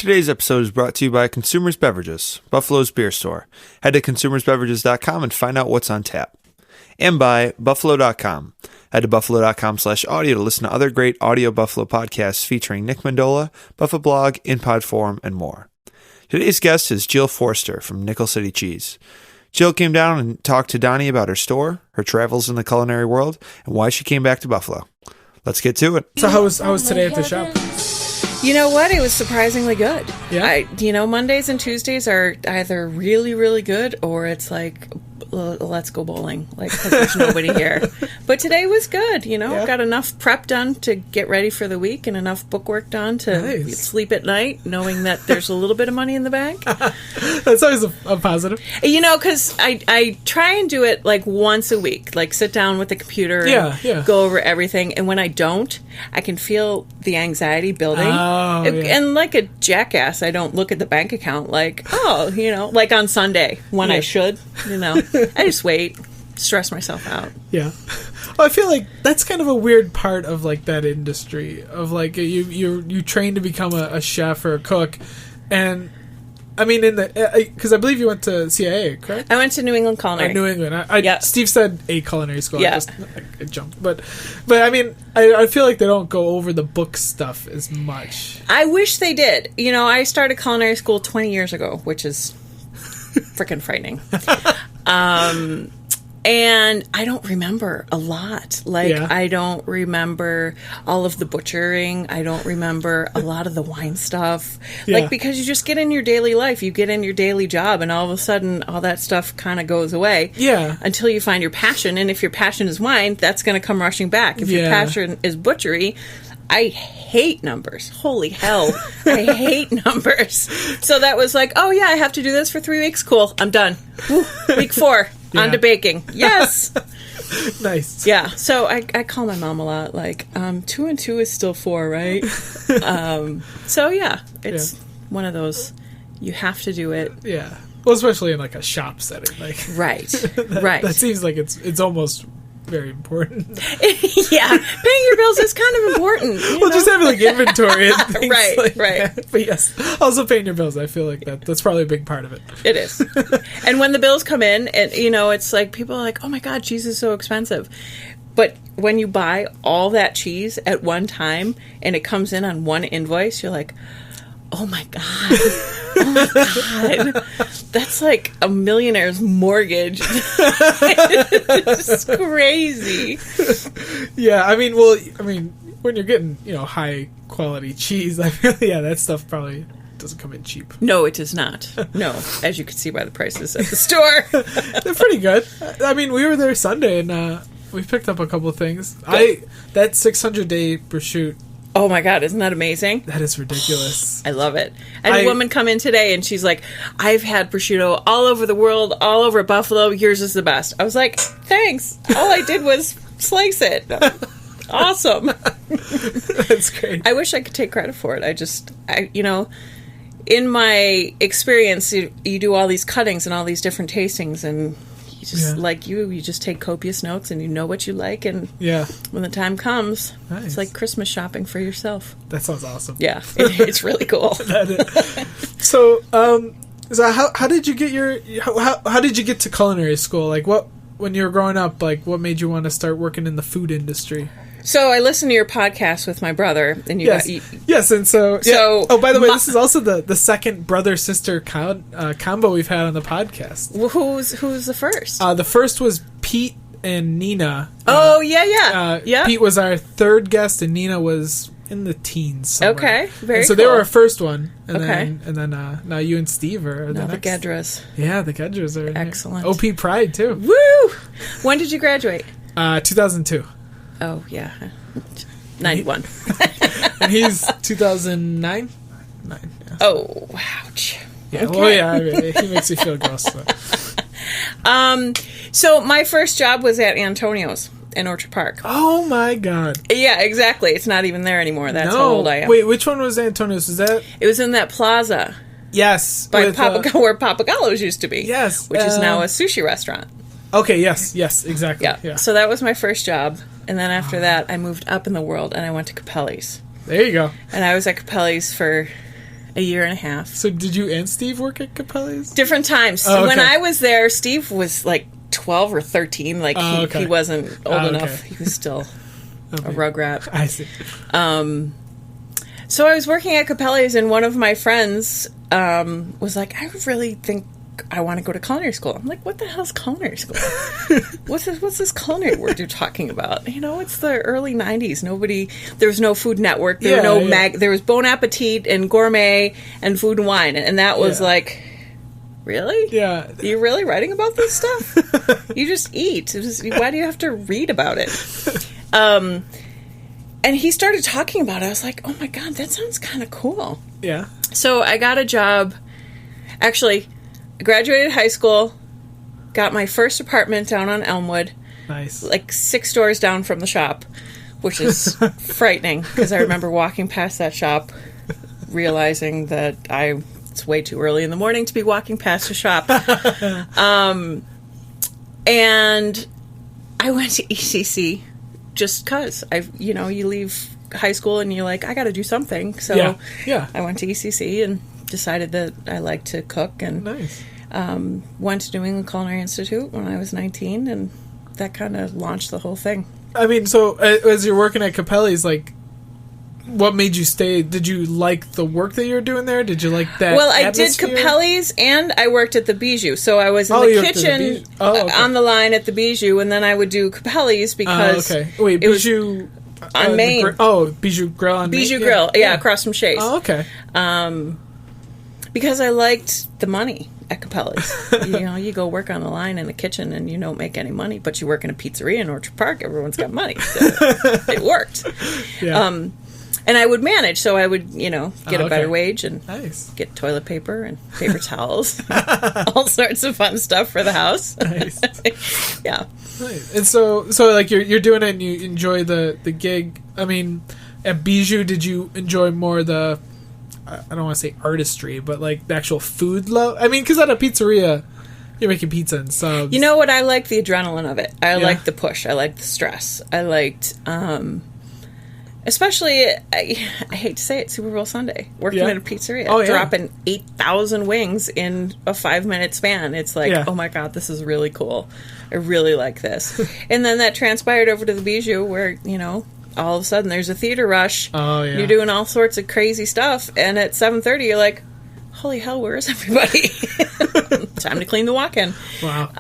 Today's episode is brought to you by Consumers Beverages, Buffalo's beer store. Head to consumersbeverages.com and find out what's on tap. And by Buffalo.com. Head to buffalo.com/audio to listen to other great audio Buffalo podcasts featuring Nick Mandola, Buffalo Blog, InPod Forum, and more. Today's guest is Gedra Forster from Nickel City Cheese. Jill came down and talked to Donnie about her store, her travels in the culinary world, and why she came back to Buffalo. Let's get to it. So how was today at the shop? You know what? It was surprisingly good. Yeah? Mondays and Tuesdays are either really, really good or it's like, let's go bowling, like, 'cause there's nobody here. But today was good, Got enough prep done to get ready for the week and enough bookwork done to sleep at night, knowing that there's a little bit of money in the bank. That's always a positive. Because I try and do it like once a week, like sit down with the computer and go over everything. And when I don't, I can feel the anxiety building. And like a jackass, I don't look at the bank account like like on Sunday when I should, I just wait, stress myself out. Yeah. Well, I feel like that's kind of a weird part of like that industry of like you train to become a chef or a cook, and I mean because I believe you went to CIA, correct? I went to New England Culinary. New England. Steve said a culinary school. Yeah. I jumped, but I mean I feel like they don't go over the book stuff as much. I wish they did. I started culinary school 20 years ago, which is freaking frightening. And I don't remember a lot. I don't remember all of the butchering. I don't remember a lot of the wine stuff. Because you just get in your daily life. You get in your daily job, and all of a sudden, all that stuff kind of goes away. Yeah. Until you find your passion. And if your passion is wine, that's going to come rushing back. If your passion is butchery, I hate numbers. Holy hell. I hate numbers. So that was like, I have to do this for 3 weeks. Cool. I'm done. Woo, week 4. On to baking. Yes. Nice. Yeah. So I call my mom a lot, like, 2 and 2 is still 4, right? It's one of those, you have to do it. Yeah. Well, especially in like a shop setting. Right. That seems like it's almost very important. Yeah, paying your bills is kind of important. Well, just having like inventory and things right. That. But yes, also paying your bills. I feel like that's probably a big part of it. It is. And when the bills come in, and it's like people are like, "Oh my God, cheese is so expensive." But when you buy all that cheese at one time and it comes in on one invoice, you're like, "Oh my God." Oh my God. That's like a millionaire's mortgage. It's crazy. Yeah, I mean, when you're getting, high quality cheese, I feel that stuff probably doesn't come in cheap. No, it does not. No, as you can see by the prices at the store. They're pretty good. I mean, we were there Sunday and we picked up a couple of things. That 600-day prosciutto. Oh my God, isn't that amazing? That is ridiculous. I love it. I had a woman come in today and she's like, I've had prosciutto all over the world, all over Buffalo. Yours is the best. I was like, thanks. All I did was slice it. Awesome. That's great. I wish I could take credit for it. In my experience, you do all these cuttings and all these different tastings, and you just you just take copious notes and you know what you like, and when the time comes, it's like Christmas shopping for yourself. That sounds awesome. Yeah, it's really cool. So how did you get how did you get to culinary school? Like, when you were growing up, like, what made you want to start working in the food industry? So I listened to your podcast with my brother, and and so oh, by the way, this is also the second brother sister combo we've had on the podcast. Who's the first? The first was Pete and Nina. Pete was our third guest, and Nina was in the teens somewhere. Okay, very so cool. they were our first one, and then now you and Steve are the next. Gedras. Yeah, the Gedras are excellent. OP Pride too. Woo! When did you graduate? 2002. Oh, yeah. 91. And he's 2009? 9, yeah. Oh, ouch. Yeah, okay. Well, yeah, I mean, he makes me feel gross. So my first job was at Antonio's in Orchard Park. Oh, my God. Yeah, exactly. It's not even there anymore. That's how old I am. Wait, which one was Antonio's? Is that? It was in that plaza. Yes. By where Papagallo's used to be. Yes. Which is now a sushi restaurant. Okay, yes, exactly. Yeah. So that was my first job. And then after that, I moved up in the world and I went to Capelli's. There you go. And I was at Capelli's for A year and a half. So did you and Steve work at Capelli's? Different times. Oh, okay. When I was there, Steve was like 12 or 13. Like, he wasn't old enough. He was still a rugrat. I see. So I was working at Capelli's, and one of my friends was like, I really think I want to go to culinary school. I'm like, what the hell's culinary school? What's this culinary word you're talking about? It's the early 90s. There was no Food Network. There were no there was Bon Appetit and Gourmet and Food and Wine. And that was like, really? Yeah. You're really writing about this stuff? You just eat. Why do you have to read about it? And he started talking about it. I was like, oh my God, that sounds kind of cool. Yeah. So I got a job. Actually, I graduated high school, got my first apartment down on Elmwood. Nice. Like 6 doors down from the shop, which is frightening because I remember walking past that shop, realizing that it's way too early in the morning to be walking past a shop. And I went to ECC just because you leave high school and you're like, I got to do something. So I went to ECC and decided that I like to cook, and nice. Went to New England Culinary Institute when I was 19, and that kind of launched the whole thing. I mean, so as you're working at Capelli's, like, what made you stay? Did you like the work that you were doing there? Did you like that? Well, I atmosphere? did Capelli's, and I worked at the Bijou. So I was in the kitchen on the line at the Bijou, and then I would do Capelli's because Wait, Bijou on Main. Bijou Grill on Main? Bijou Grill, across from Chase. Oh, okay. Because I liked the money at Capelli's. You go work on the line in the kitchen and you don't make any money, but you work in a pizzeria in Orchard Park, everyone's got money. So it worked. Yeah. And I would manage, so I would, get a better wage and get toilet paper and paper towels, all sorts of fun stuff for the house. Nice. Yeah. Nice. And so like you're doing it and you enjoy the gig. I mean, at Bijou, did you enjoy more the, I don't want to say artistry, but like the actual food love? I mean, because at a pizzeria, you're making pizza and subs. You know what? I like the adrenaline of it. I liked the push. I liked the stress. I liked, especially, I hate to say it, Super Bowl Sunday, working at a pizzeria, dropping 8,000 wings in a 5-minute span. It's like, oh my God, this is really cool. I really like this. And then that transpired over to the Bijou where, all of a sudden there's a theater rush. Oh, yeah. You're doing all sorts of crazy stuff. And at 7:30, you're like, holy hell, where is everybody? Time to clean the walk-in. Wow.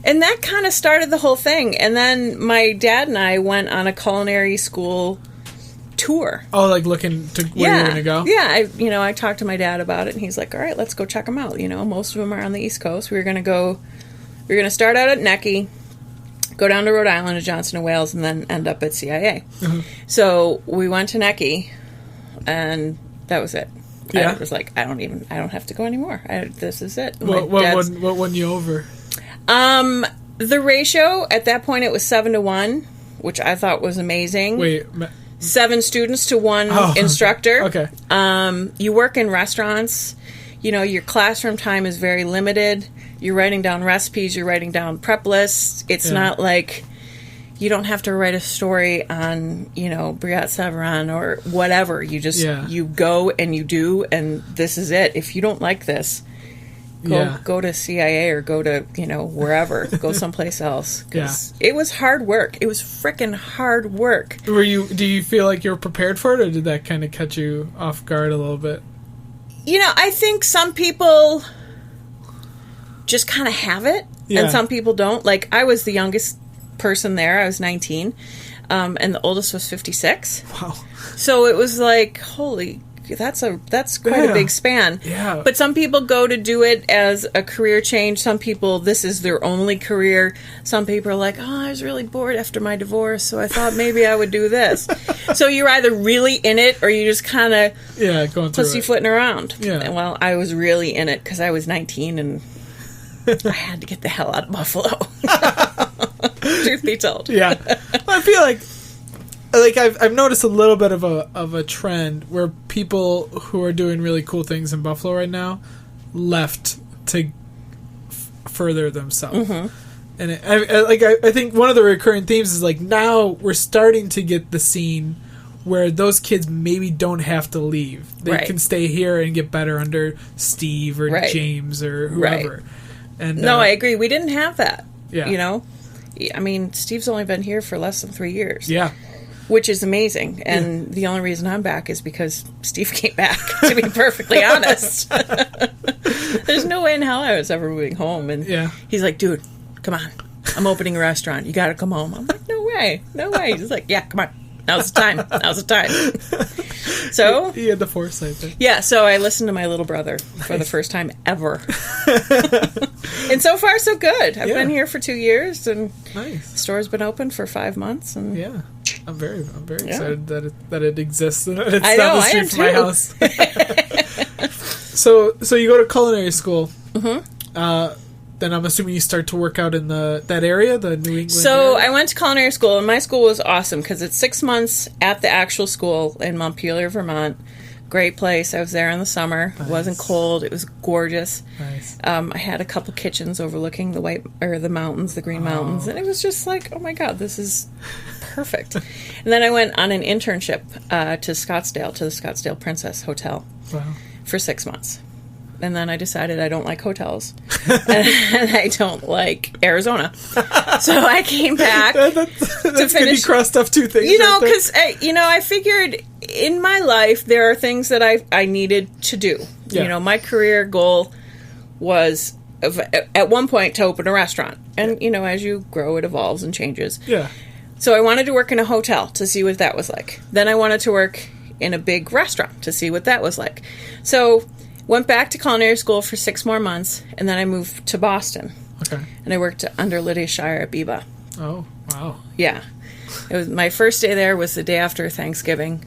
And that kind of started the whole thing. And then my dad and I went on a culinary school tour. Oh, like looking to where you're going to go? Yeah. I talked to my dad about it, and he's like, all right, let's go check them out. Most of them are on the East Coast. We were going to start out at Necky, go down to Rhode Island to Johnson & Wales, and then end up at CIA. Mm-hmm. So we went to Necky, and that was it. Yeah. I was like, I don't have to go anymore. This is it. What won you over? The ratio, at that point, it was 7-1, which I thought was amazing. Wait. 7 students to 1 instructor. Okay. You work in restaurants. Your classroom time is very limited. You're writing down recipes. You're writing down prep lists. It's not like you don't have to write a story on, Briat Savarin or whatever. You just, you go and you do, and this is it. If you don't like this, go to CIA or go to, wherever. Go someplace else. Because it was hard work. It was frickin' hard work. Do you feel like you were prepared for it, or did that kind of catch you off guard a little bit? I think some people just kind of have it, and some people don't. Like, I was the youngest person there. I was 19, and the oldest was 56. Wow. So it was like, holy, that's quite a big span. Yeah. But some people go to do it as a career change. Some people, this is their only career. Some people are like, oh, I was really bored after my divorce, so I thought maybe I would do this. So you're either really in it, or you just kind of going through pussyfooting around. Yeah. And, well, I was really in it because I was 19 and I had to get the hell out of Buffalo. Truth be told. Yeah. I feel like I've noticed a little bit of a trend where people who are doing really cool things in Buffalo right now left to further themselves. Mm-hmm. And I think one of the recurring themes is like now we're starting to get the scene where those kids maybe don't have to leave. They can stay here and get better under Steve or James or whoever. Right. And no, I agree. We didn't have that. Yeah. You know? I mean, Steve's only been here for less than 3 years. Yeah. Which is amazing. And the only reason I'm back is because Steve came back, to be perfectly honest. There's no way in hell I was ever moving home. And he's like, dude, come on. I'm opening a restaurant. You got to come home. I'm like, no way. No way. He's like, yeah, come on. Now's the time. Now's the time. So he had the foresight there. Yeah, so I listened to my little brother for the first time ever. And so far, so good. I've been here for 2 years, and the store's been open for 5 months. And I'm very excited that it exists and that it's down the street from my house. So you go to culinary school. Mm-hmm. Then I'm assuming you start to work out in that area, the New England So area? I went to culinary school, and my school was awesome because it's 6 months at the actual school in Montpelier, Vermont. Great place. I was there in the summer. Nice. It wasn't cold. It was gorgeous. Nice. I had a couple kitchens overlooking the mountains, the Green Mountains, and it was just like, oh my God, this is perfect. And then I went on an internship to Scottsdale, to the Scottsdale Princess Hotel for 6 months. And then I decided I don't like hotels. And I don't like Arizona. So I came back that's to finish. Crossed off two things. Because, I figured in my life there are things that I needed to do. Yeah. My career goal was, at one point, to open a restaurant. And, as you grow, it evolves and changes. Yeah. So I wanted to work in a hotel to see what that was like. Then I wanted to work in a big restaurant to see what that was like. So went back to culinary school for 6 more months, and then I moved to Boston. Okay. And I worked under Lydia Shire at Biba. Oh, wow. Yeah. It was my first day there was the day after Thanksgiving,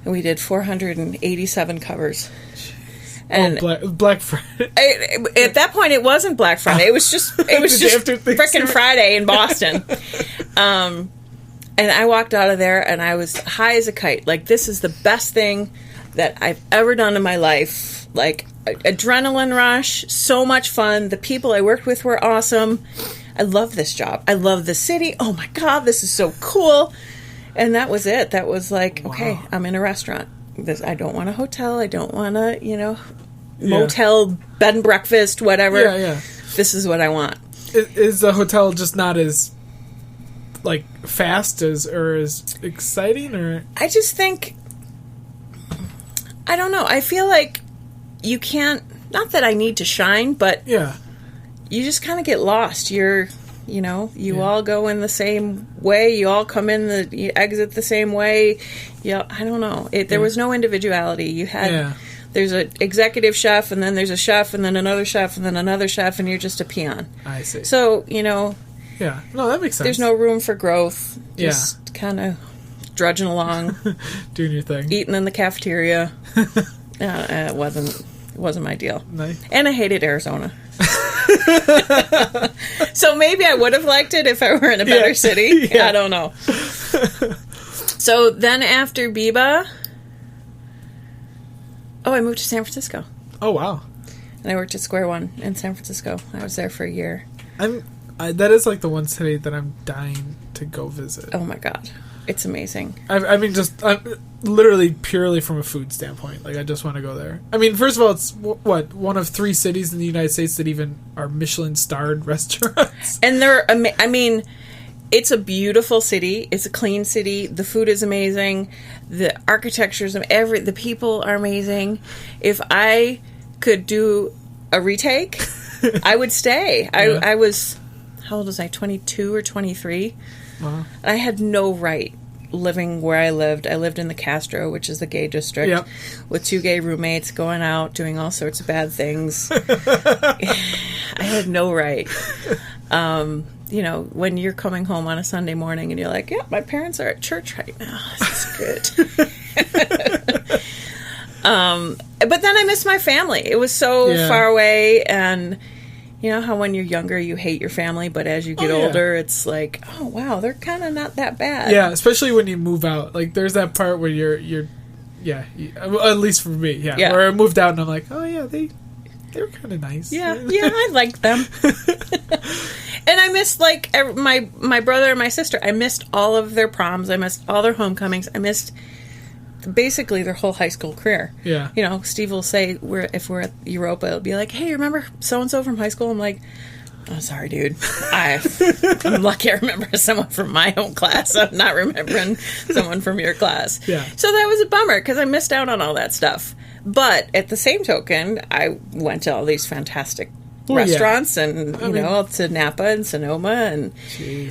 and we did 487 covers. And Black Friday. At that point, it wasn't Black Friday. It was just frickin' Friday in Boston. And I walked out of there, and I was high as a kite. Like, this is the best thing that I've ever done in my life. Like, adrenaline rush, so much fun. The people I worked with were awesome. I love this job. I love the city. Oh my God, this is so cool. And that was it. That was like, okay, I'm in a restaurant. I don't want a hotel. I don't want a, motel, bed and breakfast, whatever. Yeah. This is what I want. Is the hotel just not as, like, fast or as exciting? Or I just think, I don't know. I feel like you can't, not that I need to shine, but you just kind of get lost. You all go in the same way. You all come in, you exit the same way. Yeah, I don't know. There was no individuality. You had, there's an executive chef, and then there's a chef, and then another chef, and then another chef, and you're just a peon. I see. So, yeah. No, that makes sense. There's no room for growth. Just kind of drudging along. Doing your thing. Eating in the cafeteria. It wasn't my deal. Nice. And I hated Arizona. So maybe I would have liked it if I were in a better city. I don't know. So then after Biba, I moved to San Francisco. Oh, wow. And I worked at Square One in San Francisco. I was there for a year. That is like the one city that I'm dying to go visit. Oh my God. It's amazing. I mean, just literally purely from a food standpoint. Like, I just want to go there. I mean, first of all, it's one of 3 cities in the United States that even are Michelin-starred restaurants. And it's a beautiful city. It's a clean city. The food is amazing. The architecture is the people are amazing. If I could do a retake, I would stay. I was, how old was I? 22 or 23. Uh-huh. I had no right living where I lived. I lived in the Castro, which is the gay district, with 2 gay roommates going out, doing all sorts of bad things. I had no right. When you're coming home on a Sunday morning and you're like, my parents are at church right now. This is good. But then I missed my family. It was so far away, and you know how when you're younger you hate your family, but as you get older, it's like, oh wow, they're kind of not that bad. Yeah, especially when you move out. Like, there's that part where you're at least for me, where I moved out and I'm like, oh yeah, they were kind of nice. Yeah, I liked them. And I missed, like, my brother and my sister. I missed all of their proms. I missed all their homecomings. I missed basically their whole high school career. Yeah. You know, Steve will say, if we're at Europa, it'll be like, hey, remember so-and-so from high school? I'm like, oh, sorry, dude. I'm lucky I remember someone from my own class. I'm not remembering someone from your class. Yeah. So that was a bummer because I missed out on all that stuff. But at the same token, I went to all these fantastic restaurants and, you know, to Napa and Sonoma. And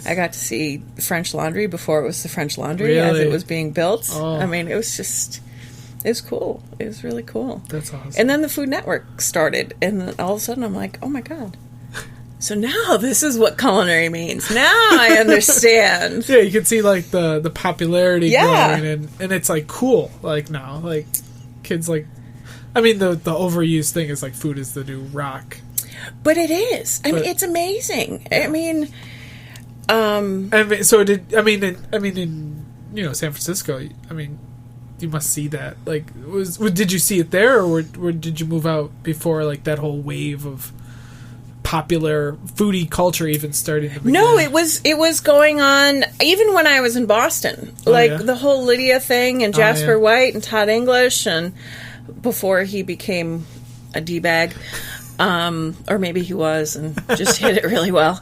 I got to see French Laundry before it was the French Laundry as it was being built. Oh. I mean, it was cool. It was really cool. That's awesome. And then the Food Network started. And then all of a sudden I'm like, oh, my God. So now this is what culinary means. Now I understand. Yeah, you can see, like, the popularity growing, and it's, like, cool, like, now. Like, kids, like... I mean, the overused thing is, like, food is the new rock. But it is. I mean, it's amazing. Yeah. I mean, so in you know, San Francisco, I mean, you must see that. Like, did you see it there, or did you move out before, like, that whole wave of popular foodie culture even starting to begin? No, it was going on even when I was in Boston. The whole Lydia thing and Jasper White and Todd English, and before he became a D-bag. Or maybe he was and just hit it really well.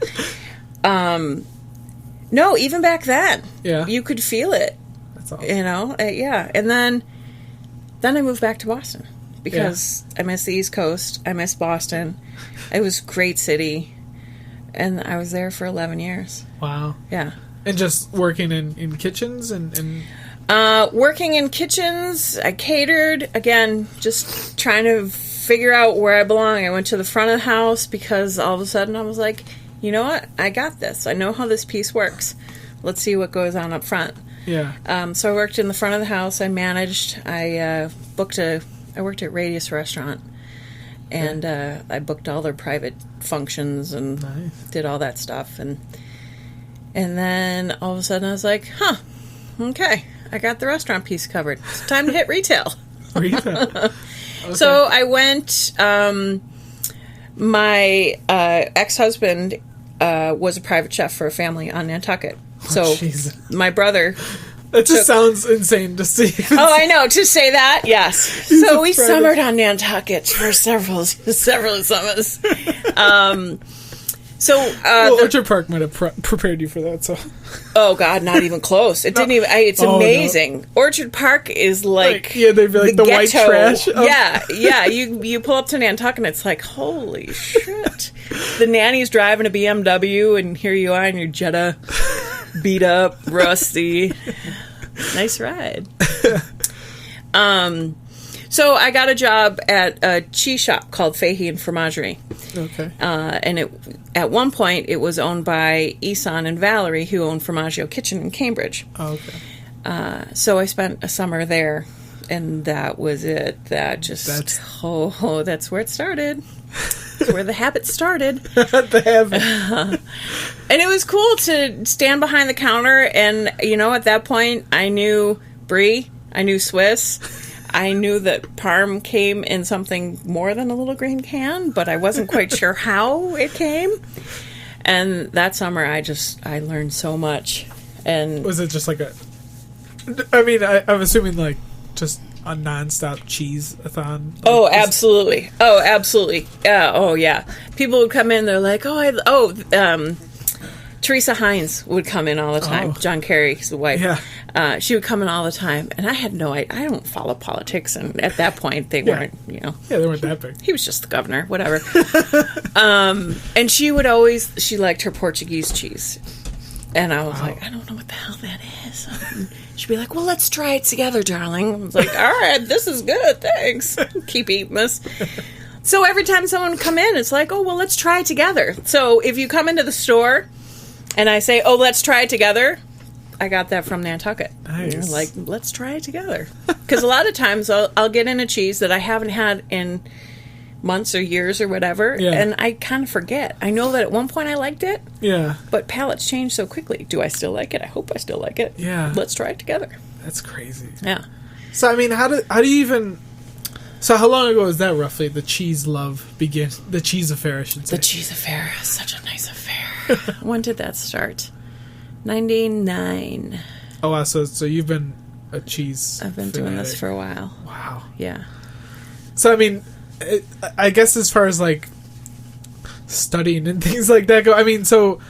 No, even back then, you could feel it. That's awesome. You know, And then I moved back to Boston because I miss the East Coast. I miss Boston. It was a great city, and I was there for 11 years. Wow. Yeah. And just working in kitchens and... working in kitchens. I catered. Again, just trying to figure out where I belong. I went to the front of the house because all of a sudden I was like, you know what? I got this. I know how this piece works. Let's see what goes on up front. Yeah. So I worked in the front of the house. I managed. I worked at Radius Restaurant. And I booked all their private functions and did all that stuff. And then all of a sudden I was like, okay, I got the restaurant piece covered. It's time to hit retail. Okay. So I went, my ex-husband was a private chef for a family on Nantucket. So my brother... That just sounds insane to see. Oh, I know. To say that, yes. So we summered on Nantucket for several summers. Orchard Park might have prepared you for that. So, oh God, not even close. It didn't even. It's amazing. No. Orchard Park is like they'd be like the white trash. Yeah. You pull up to Nantucket, and it's like, holy shit. The nanny's driving a BMW, and here you are in your Jetta, beat up, rusty. Nice ride. So I got a job at a cheese shop called Fahey and Fromagerie. Okay. And at one point, it was owned by Isan and Valerie, who owned Formaggio Kitchen in Cambridge. Oh, okay. So I spent a summer there, and that was it. That's where it started. That's where the habit started. The habit. And it was cool to stand behind the counter, and, you know, at that point, I knew Brie, I knew Swiss, I knew that Parm came in something more than a little green can, but I wasn't quite sure how it came. And that summer, I learned so much. And was it just like I'm assuming like just a nonstop cheese-a-thon? Like, oh, absolutely. Oh, absolutely. Oh, yeah. People would come in, they're like, Teresa Hines would come in all the time. Oh. John Kerry's wife. Yeah. She would come in all the time. And I had no idea. I don't follow politics. And at that point, they weren't, you know. Yeah, they weren't that big. He was just the governor, whatever. And she liked her Portuguese cheese. And I was like, I don't know what the hell that is. She'd be like, well, let's try it together, darling. I was like, all right, this is good. Thanks. Keep eating this. So every time someone would come in, it's like, oh, well, let's try it together. So if you come into the store and I say, oh, let's try it together, I got that from Nantucket. Nice. And like, let's try it together. Because a lot of times I'll get in a cheese that I haven't had in months or years or whatever, and I kind of forget. I know that at one point I liked it, but palates change so quickly. Do I still like it? I hope I still like it. Yeah. Let's try it together. That's crazy. Yeah. So, I mean, how do you even... So how long ago was that, roughly, the cheese love begin? The cheese affair, I should say. The cheese affair. Such a nice affair. When did that start? 99. Oh, wow. So you've been a cheese I've been doing this for a while. Wow. Yeah. So, I mean, I guess as far as, like, studying and things like that go, I mean, so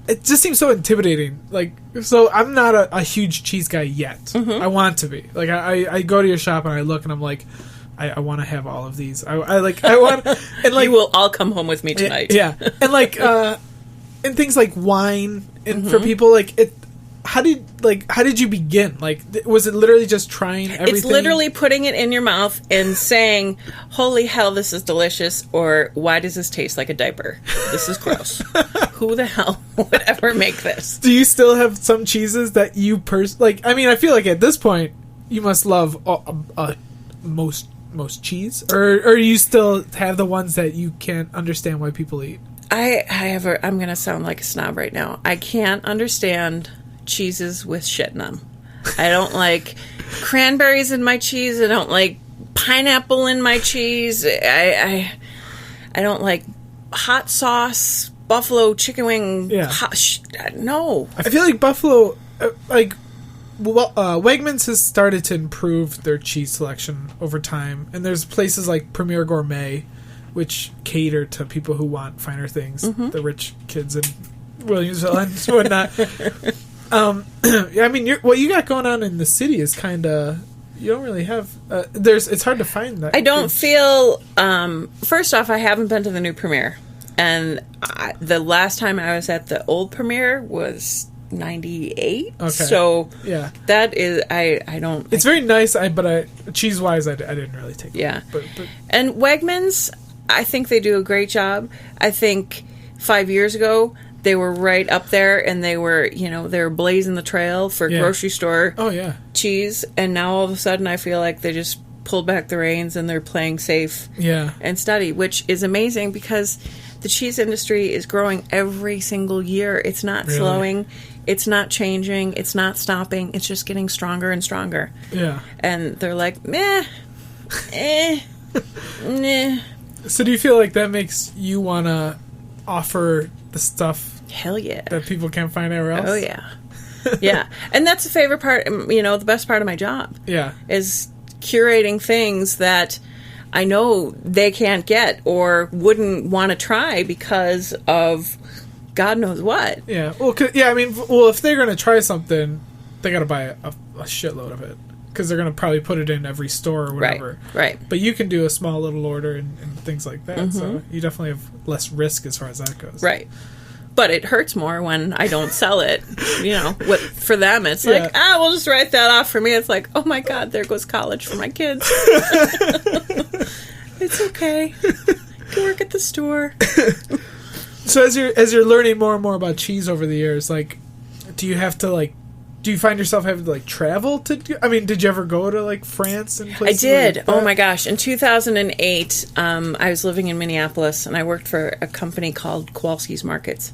it just seems so intimidating. Like, so I'm not a huge cheese guy yet. Mm-hmm. I want to be. Like, I go to your shop and I look and I'm like, I want to have all of these. I want, and like, you will all come home with me tonight. Yeah. And like, and things like wine and for people, like, how did you begin? Like, was it literally just trying everything? It's literally putting it in your mouth and saying, holy hell, this is delicious, or why does this taste like a diaper? This is gross. Who the hell would ever make this? Do you still have some cheeses that you like, I mean, I feel like at this point, you must love most cheese? Or you still have the ones that you can't understand why people eat? I'm going to sound like a snob right now. I can't understand cheeses with shit in them. I don't like cranberries in my cheese. I don't like pineapple in my cheese. I don't like hot sauce, buffalo chicken wing. Yeah. No. I feel like Buffalo, Wegmans has started to improve their cheese selection over time, and there's places like Premier Gourmet, which cater to people who want finer things, the rich kids in Williamsville and whatnot. I mean, what you got going on in the city is kind of, you don't really have. It's hard to find that. I don't feel. First off, I haven't been to the new Premier, and the last time I was at the old Premier was 98. Okay. So yeah, that is I don't. It's very nice. But cheese wise, I didn't really take. Yeah, but and Wegmans, I think they do a great job. I think 5 years ago, they were right up there, and they were blazing the trail for grocery store cheese. And now all of a sudden, I feel like they just pulled back the reins and they're playing safe and steady, which is amazing because the cheese industry is growing every single year. It's not slowing. It's not changing. It's not stopping. It's just getting stronger and stronger. Yeah. And they're like, meh, nah. So do you feel like that makes you want to offer the stuff that people can't find anywhere else? Oh yeah. Yeah. And that's the favorite part, the best part of my job. Yeah. Is curating things that I know they can't get or wouldn't want to try because of God knows what. Yeah. Well, if they're going to try something, they got to buy a shitload of it because they're going to probably put it in every store or whatever. Right. But you can do a small little order and things like that. So you definitely have less risk as far as that goes. Right. But it hurts more when I don't sell it. For them, it's like, we'll just write that off. For me, it's like, oh my God, there goes college for my kids. It's okay. You can work at the store. So as you're learning more and more about cheese over the years, like, do you find yourself having to travel to? I mean, did you ever go to France and places? I did. Like that? Oh my gosh! In 2008, I was living in Minneapolis, and I worked for a company called Kowalski's Markets,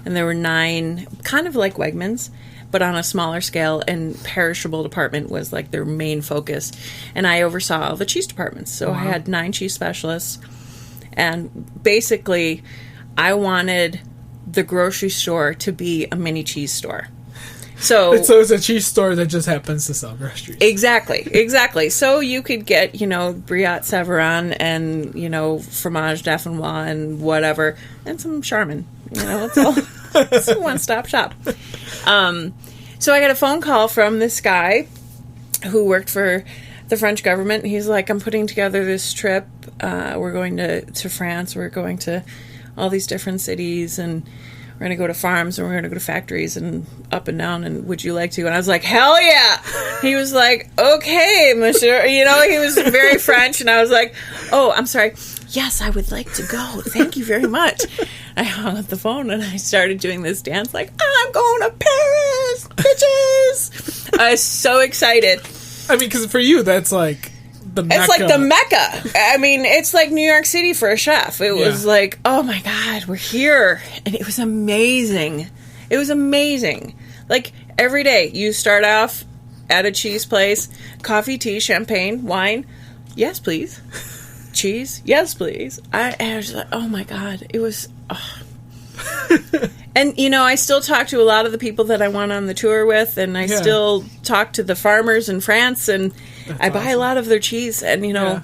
and there were 9, kind of like Wegmans, but on a smaller scale. And perishable department was their main focus, and I oversaw all the cheese departments. So I had 9 cheese specialists, and basically, I wanted the grocery store to be a mini cheese store. So it's a cheese store that just happens to sell groceries. Exactly. So you could get, Brie Severin and, fromage dauphinois and whatever, and some Charmin. It's all it's a one-stop shop. So I got a phone call from this guy who worked for the French government. He's like, I'm putting together this trip. We're going to France. We're going to all these different cities, and we're going to go to farms, and we're going to go to factories and up and down, and would you like to? And I was like, hell yeah! He was like, okay, monsieur. He was very French, and I was like, oh, I'm sorry. Yes, I would like to go. Thank you very much. I hung up the phone, and I started doing this dance like, I'm going to Paris, bitches! I was so excited. I mean, because for you, that's like the Mecca. It's like the Mecca. I mean, it's like New York City for a chef. It was like, oh my God, we're here. And it was amazing. It was amazing. Like, every day, you start off at a cheese place, coffee, tea, champagne, wine. Yes, please. Cheese. Yes, please. I was like, oh my God. It was... Oh. And, you know, I still talk to a lot of the people that I went on the tour with, and I still talk to the farmers in France, and I buy a lot of their cheese. And, you know,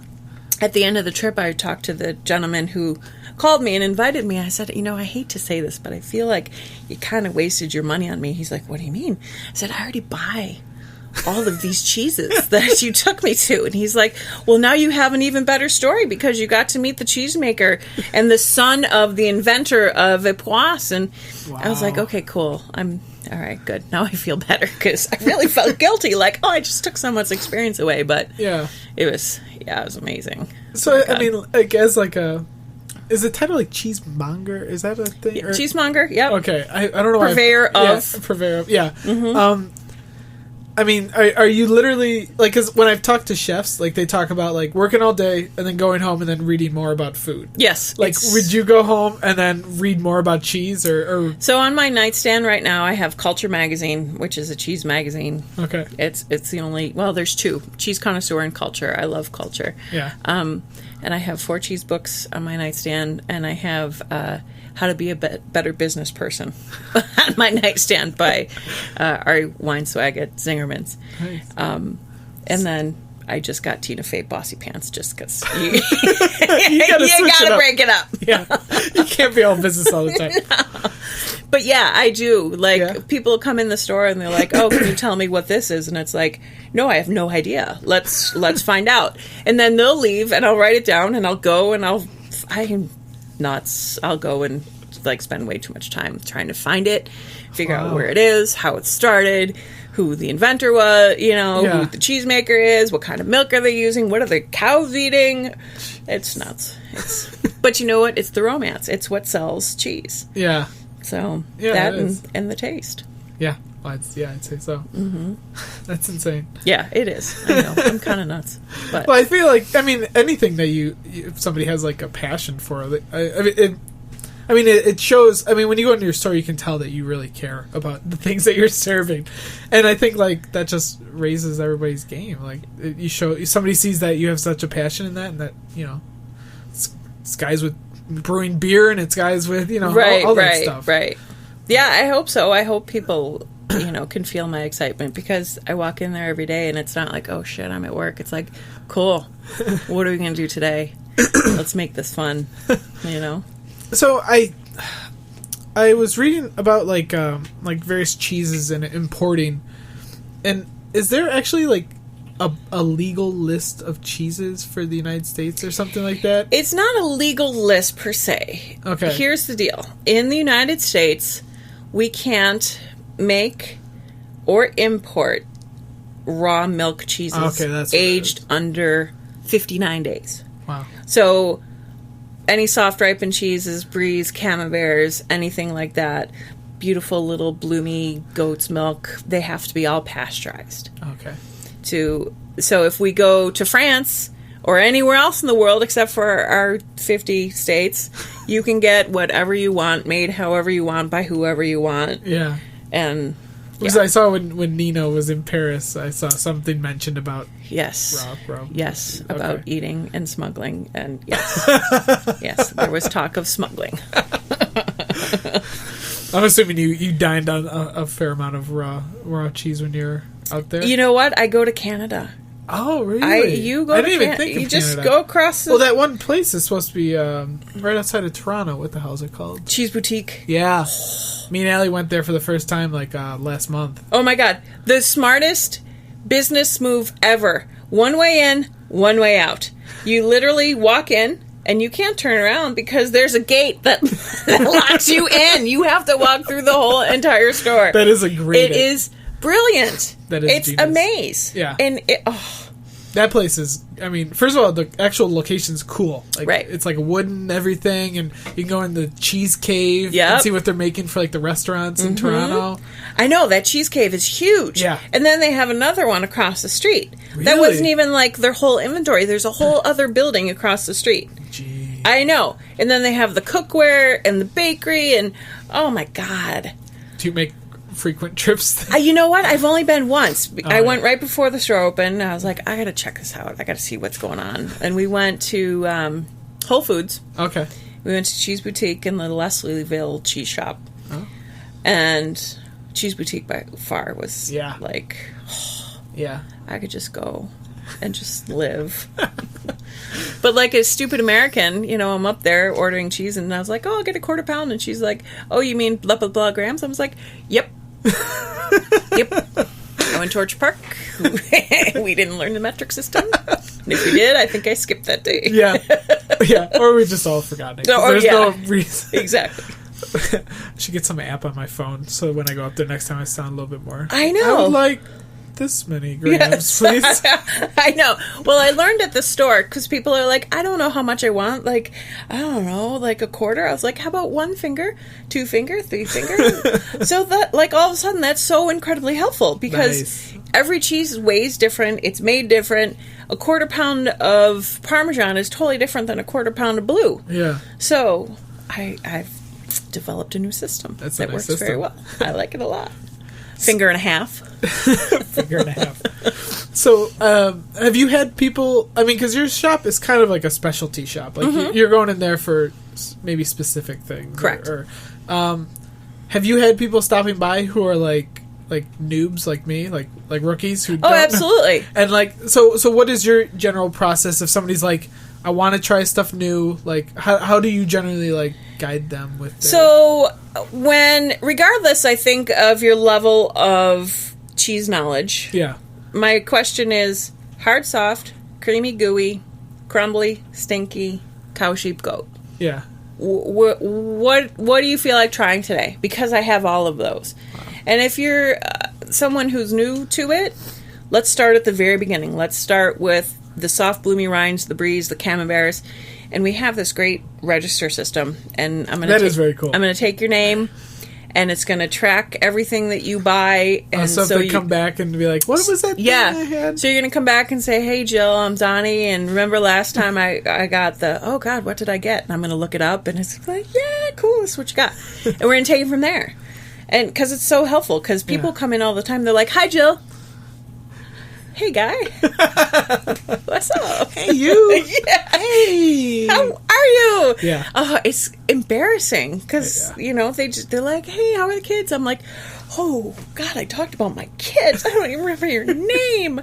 at the end of the trip, I talked to the gentleman who called me and invited me. I said, you know, I hate to say this, but I feel like you kind of wasted your money on me. He's like, what do you mean? I said, I already buy all of these cheeses that you took me to. And he's like, well, now you have an even better story because you got to meet the cheesemaker and the son of the inventor of Epoisse. And I was like, okay, cool. I'm all right, good. Now I feel better because I really felt guilty. Like, oh, I just took someone's experience away. But it was amazing. So, I mean, I guess like is it titled like cheesemonger? Is that a thing? Yeah, cheesemonger, yep. Okay. I don't know why. Purveyor of. Purveyor of, yeah. Mm-hmm. I mean, are you literally, like, because when I've talked to chefs, like, they talk about, like, working all day and then going home and then reading more about food. Yes. Like, would you go home and then read more about cheese or... So on my nightstand right now, I have Culture Magazine, which is a cheese magazine. Okay. It's the only... Well, there's two. Cheese Connoisseur and Culture. I love Culture. Yeah. And I have 4 cheese books on my nightstand, and I have... How to Be a Better Business Person on my nightstand by Ari Weinswag at Zingerman's. Nice. And then I just got Tina Fey Bossy Pants just because you gotta break it up. Yeah, you can't be all business all the time. No. But yeah, I do. Like, people come in the store and they're like, oh, can you tell me what this is? And it's like, no, I have no idea. Let's find out. And then they'll leave and I'll write it down and I'll go and I'll go and like spend way too much time trying to find it, figure out where it is, how it started, who the inventor was, you know, who the cheesemaker is, what kind of milk are they using, what are the cows eating. It's nuts. But you know what? It's the romance. It's what sells cheese. Yeah. So that and the taste. Yeah. Well, I'd say so. Mm-hmm. That's insane. Yeah, it is. I know. I'm kind of nuts. But. Well, I feel like, I mean, anything that if somebody has like a passion for, it shows. I mean, when you go into your store, you can tell that you really care about the things that you're serving, and I think like that just raises everybody's game. Like somebody sees that you have such a passion in that, and that it's guys with brewing beer, and it's guys with all that stuff. Right. Yeah, I hope so. I hope people can feel my excitement because I walk in there every day and it's not like, oh shit, I'm at work. It's like, cool. What are we going to do today? Let's make this fun, So I was reading about like various cheeses and importing, and is there actually like a legal list of cheeses for the United States or something like that? It's not a legal list per se. Okay. Here's the deal. In the United States, we can't make or import raw milk cheeses aged under 59 days. Wow. So any soft ripened cheeses, bries, camemberts, anything like that, beautiful little bloomy goat's milk, they have to be all pasteurized. Okay. So if we go to France or anywhere else in the world except for our 50 states, you can get whatever you want, made however you want, by whoever you want. Yeah. And because I saw when Nino was in Paris, I saw something mentioned about raw. Yes, about eating and smuggling, and yes, there was talk of smuggling. I'm assuming you dined on a fair amount of raw cheese when you're out there. You know what? I go to Canada. Oh, really? I didn't even think of Canada. Just go across the... Well, that one place is supposed to be right outside of Toronto. What the hell is it called? Cheese Boutique. Yeah. Me and Allie went there for the first time last month. Oh my God. The smartest business move ever. One way in, one way out. You literally walk in and you can't turn around because there's a gate that locks you in. You have to walk through the whole entire store. That is a great... It is brilliant. That is It's genius. a maze. Yeah. And that place is, I mean, first of all, the actual location's cool. Like, right. It's like wooden everything, and you can go in the cheese cave and see what they're making for like the restaurants in Toronto. I know, that cheese cave is huge. Yeah. And then they have another one across the street. Really? That wasn't even like their whole inventory. There's a whole other building across the street. Gee. I know. And then they have the cookware and the bakery and, oh my God. Do you make frequent trips? You know what? I've only been once. I went right before the store opened. I was like, I got to check this out. I got to see what's going on. And we went to Whole Foods. Okay. We went to Cheese Boutique in the Leslieville cheese shop. Oh. And Cheese Boutique by far was like, I could just go and just live. But like a stupid American, you know, I'm up there ordering cheese and I was like, oh, I'll get a quarter pound. And she's like, oh, you mean blah, blah, blah grams? I was like, yep. Yep. I went to Orchard Park. We didn't learn the metric system. And if we did, I think I skipped that day. Yeah. Or we just all forgot it. There's no reason. Exactly. I should get some app on my phone so when I go up there next time I sound a little bit more. I know. I would like this many grams, please. I know. Well, I learned at the store because people are like, I don't know how much I want. Like, I don't know, like a quarter. I was like, how about 1 finger, 2 finger, 3 finger? So that, like, all of a sudden, that's so incredibly helpful because every cheese weighs different. It's made different. A quarter pound of Parmesan is totally different than a quarter pound of blue. Yeah. So I've developed a new system that works very well. I like it a lot. Finger and a half. Finger and a half. So, have you had people... I mean, because your shop is kind of like a specialty shop. Like, you're going in there for maybe specific things. Correct. Have you had people stopping by who are like noobs like me, like rookies who don't absolutely know? And like, so what is your general process if somebody's like, I want to try stuff new? Like, how do you generally like guide them with their... So regardless, I think, of your level of cheese knowledge, my question is hard, soft, creamy, gooey, crumbly, stinky, cow, sheep, goat. Yeah. What do you feel like trying today? Because I have all of those. Wow. And if you're someone who's new to it, let's start at the very beginning. Let's start with the soft, bloomy rinds, the bries, the camemberts, and we have this great register system. And that is very cool. I'm going to take your name, and it's going to track everything that you buy. And so if they come back and be like, what was that thing I had? So you're going to come back and say, hey, Jill, I'm Donnie, and remember last time I got oh, God, what did I get? And I'm going to look it up, and it's like, yeah, cool, that's what you got. And we're going to take it from there. And because it's so helpful, because people come in all the time, they're like, hi, Jill. Hey, guy. What's up? Hey, you. Yeah. Hey. How are you? Yeah. It's embarrassing because, you know, they're like, hey, how are the kids? I'm like, oh, God, I talked about my kids. I don't even remember your name.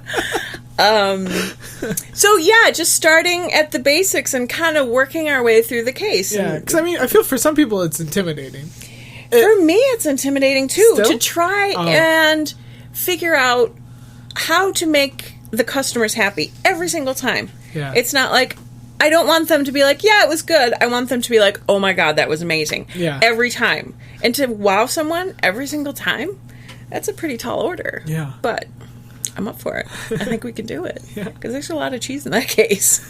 So, yeah, just starting at the basics and kind of working our way through the case. Yeah, because, I mean, I feel for some people it's intimidating. For me, it's intimidating, too, still? to try and figure out how to make the customers happy every single time. Yeah. It's not like, I don't want them to be like, yeah, it was good. I want them to be like, oh my God, that was amazing. Yeah. Every time. And to wow someone every single time, that's a pretty tall order. Yeah. But I'm up for it. I think we can do it. Yeah. Because there's a lot of cheese in that case.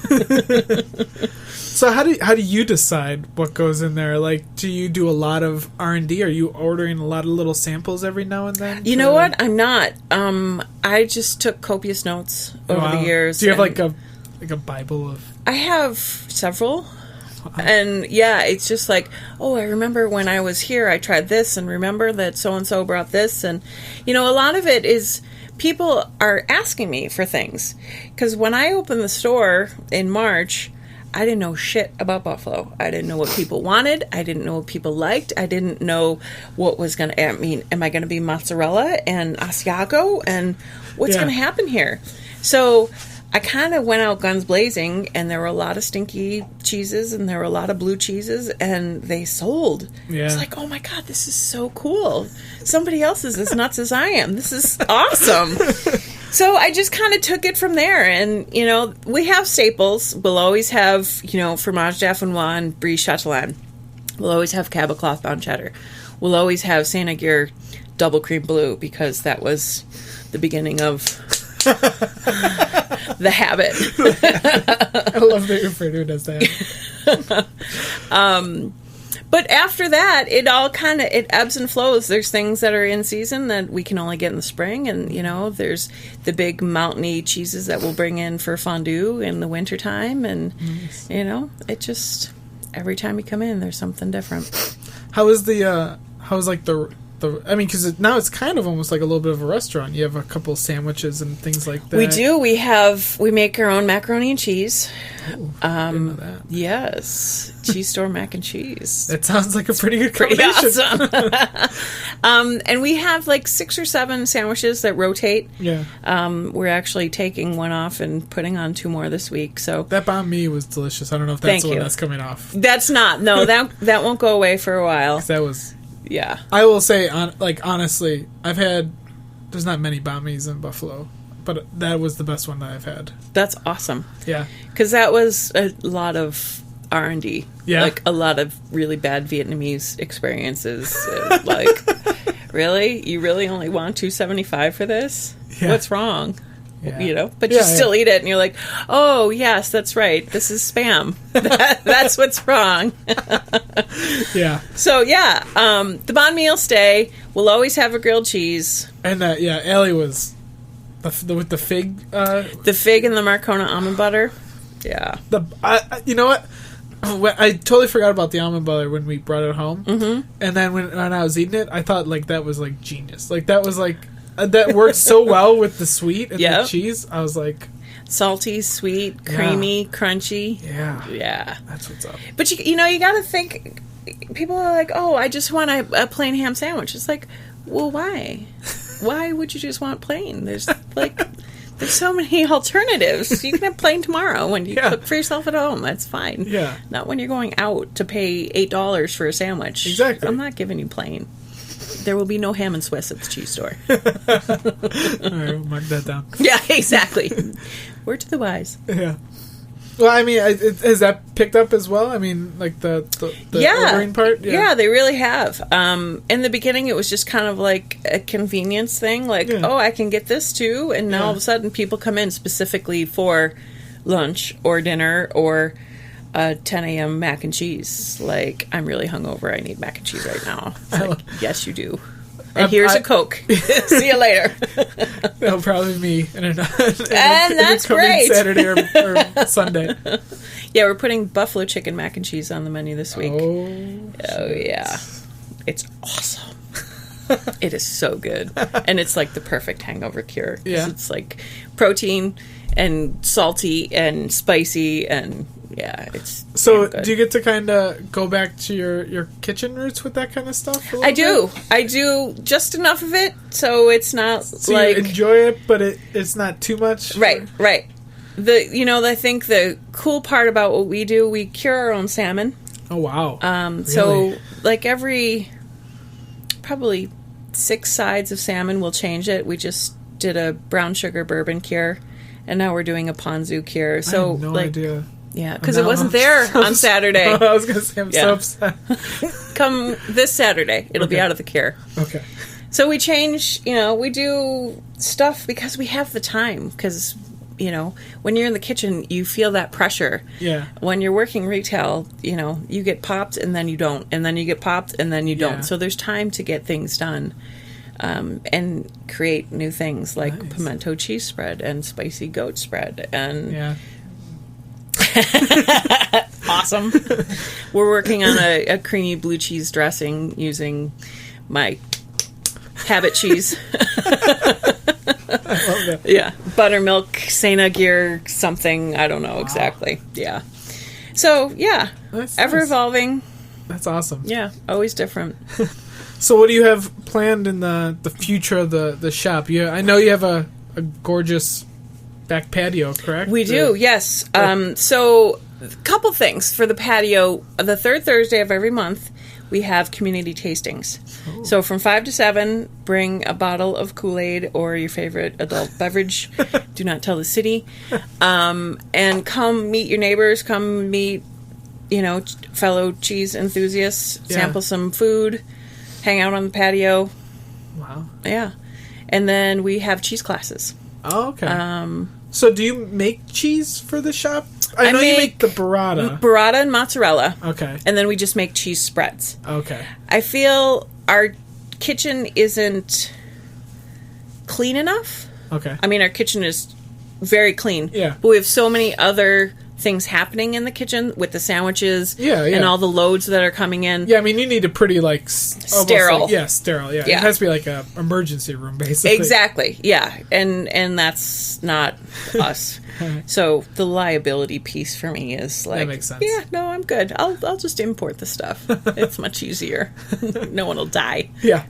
So how do you decide what goes in there? Like, do you do a lot of R&D? Are you ordering a lot of little samples every now and then? You know what? I'm not. I just took copious notes over the years. Do you have like a Bible of... I have several. And yeah, it's just like, oh, I remember when I was here, I tried this, and remember that so-and-so brought this. And, you know, a lot of it is people are asking me for things. Because when I opened the store in March, I didn't know shit about Buffalo. I didn't know what people wanted. I didn't know what people liked. I didn't know what was going to... I mean, am I going to be mozzarella and Asiago? And what's going to happen here? So I kind of went out guns blazing, and there were a lot of stinky cheeses, and there were a lot of blue cheeses, and they sold. Yeah. It's like, oh my God, this is so cool. Somebody else is as nuts as I am. This is awesome. So I just kind of took it from there. And, you know, we have staples. We'll always have, you know, fromage dauphinois and brie châtelaine. We'll always have Cabot cloth bound cheddar. We'll always have Saint Aguirre double cream blue, because that was the beginning of the habit. I love that you refer to it as that. But after that, it all kind of, it ebbs and flows. There's things that are in season that we can only get in the spring. And, you know, there's the big mountainy cheeses that we'll bring in for fondue in the wintertime. And, you know, it just, every time you come in, there's something different. How's like the because now it's kind of almost like a little bit of a restaurant. You have a couple sandwiches and things like that. We do. We make our own macaroni and cheese. Ooh, didn't know that. Yes, cheese store mac and cheese. That sounds like a pretty good combination. Awesome. And we have like 6 or 7 sandwiches that rotate. Yeah. We're actually taking one off and putting on 2 more this week. So that banh mi was delicious. I don't know if that's the one that's coming off. That's not. No, that won't go away for a while. That was. Yeah. I will say, honestly, there's not many banh mi's in Buffalo, but that was the best one that I've had. That's awesome. Yeah. Because that was a lot of R&D. Yeah. Like a lot of really bad Vietnamese experiences. Like, really? You really only want $2.75 for this? Yeah. What's wrong? Yeah. But you still eat it and you're like, oh, yes, that's right. This is spam. That's what's wrong. Yeah. So, the banh mi will stay. We'll always have a grilled cheese. And, Allie was with the fig. The fig and the Marcona almond butter. Yeah. You know what? I totally forgot about the almond butter when we brought it home. Mm-hmm. And then when I was eating it, I thought, that was, genius. That was, that worked so well with the sweet and the cheese. I was like... Salty, sweet, creamy, crunchy. Yeah. Yeah. That's what's up. But, you got to think... People are like, oh, I just want a plain ham sandwich. It's like, well, why? Why would you just want plain? There's so many alternatives. You can have plain tomorrow when you cook for yourself at home. That's fine. Yeah. Not when you're going out to pay $8 for a sandwich. Exactly. I'm not giving you plain. There will be no ham and Swiss at the cheese store. All right, we'll mark that down. Yeah, exactly. Word to the wise. Yeah. Well, I mean, has that picked up as well? I mean, the ordering part? Yeah, they really have. In the beginning, it was just kind of like a convenience thing. Oh, I can get this too. And now all of a sudden, people come in specifically for lunch or dinner or 10 a.m. mac and cheese. I'm really hungover. I need mac and cheese right now. It's yes, you do. And here's a Coke. See you later. That'll probably be me. And that's great. Saturday or Sunday. Yeah, we're putting buffalo chicken mac and cheese on the menu this week. Oh yeah. It's awesome. It is so good. And it's the perfect hangover cure. Yeah. It's protein and salty and spicy and it's so good. Do you get to kind of go back to your kitchen roots with that kind of stuff? I do just enough of it so it's not so you enjoy it, but it's not too much. Right. I think the cool part about what we do, we cure our own salmon. Oh wow. Really? So every probably 6 sides of salmon we'll change it. We just did a brown sugar bourbon cure and now we're doing a ponzu cure. So I had no idea. Yeah, because it wasn't there on Saturday. I was going to say, I'm so upset. Come this Saturday. It'll be out of the cure. Okay. So we change, we do stuff because we have the time. Because, when you're in the kitchen, you feel that pressure. Yeah. When you're working retail, you get popped and then you don't. And then you get popped and then you don't. So there's time to get things done. And create new things like pimento cheese spread and spicy goat spread. And... Yeah. Awesome. We're working on a creamy blue cheese dressing using my habit cheese. I love that. Yeah. Buttermilk, Saint Gear, something. I don't know exactly. Yeah. So, that's ever nice. Evolving. That's awesome. Yeah. Always different. So what do you have planned in the future of the shop? I know you have a gorgeous back patio, correct? We do, yes. So, a couple things for the patio. The third Thursday of every month, we have community tastings. Oh. So, from 5 to 7, bring a bottle of Kool-Aid or your favorite adult beverage. Do not tell the city. And come meet your neighbors. Come meet, fellow cheese enthusiasts. Yeah. Sample some food. Hang out on the patio. Wow. Yeah. And then we have cheese classes. Oh, okay. So do you make cheese for the shop? I know you make the burrata. Burrata and mozzarella. Okay. And then we just make cheese spreads. Okay. I feel our kitchen isn't clean enough. Okay. I mean, our kitchen is very clean. Yeah. But we have so many other things happening in the kitchen with the sandwiches Yeah, yeah. and all the loads that are coming in. Yeah, I mean, you need a pretty, like, sterile. Sterile, yeah. Yeah. It has to be like a emergency room, basically. Exactly, yeah. And that's not us. So the liability piece for me is like, That makes sense. yeah, no, I'm good. I'll just import the stuff. It's much easier. No one will die. Yeah.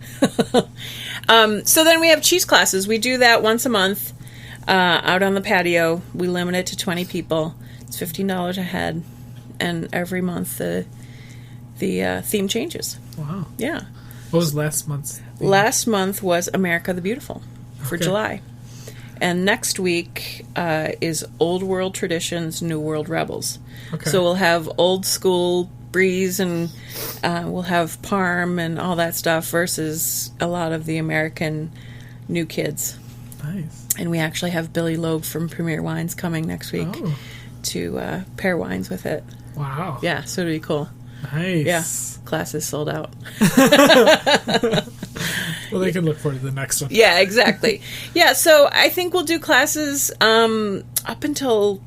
So then we have cheese classes. We do that once a month out on the patio. We limit it to 20 people. It's $15 a head. And every month the theme changes. Wow. Yeah. What was last month's theme? Last month was America the Beautiful for Okay. July. And next week is Old World Traditions, New World Rebels. Okay. So we'll have old school Breeze and we'll have Parm and all that stuff versus a lot of the American new kids. Nice. And we actually have Billy Loeb from Premier Wines coming next week Oh. to pair wines with it. Wow. Yeah, so it'll be cool. Nice. Yeah, class is sold out. Well, they can look forward to the next one. Yeah, exactly. Yeah, so I think we'll do classes up until,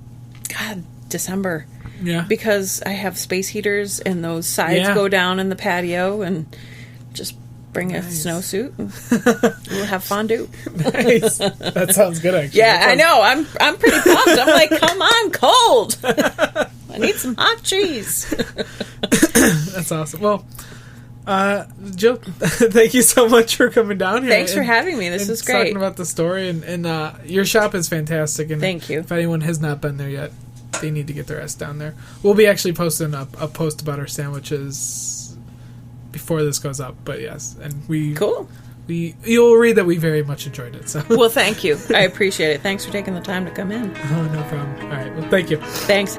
December. Yeah. Because I have space heaters and those sides go down in the patio and just bring a snowsuit and we'll have fondue. Nice. That sounds good, actually. Yeah, I know. I'm pretty pumped. I'm like, come on, cold. I need some hot cheese. That's awesome. Well, Jill, thank you so much for coming down here. Thanks for having me. This is great. Talking about the story, and your shop is fantastic. And Thank you. If anyone has not been there yet, they need to get their ass down there. We'll be actually posting a post about our sandwiches before this goes up. But yes, and Cool. You'll read that we very much enjoyed it. So Well, thank you. I appreciate it. Thanks for taking the time to come in. oh, no problem. All right. Well, thank you. Thanks.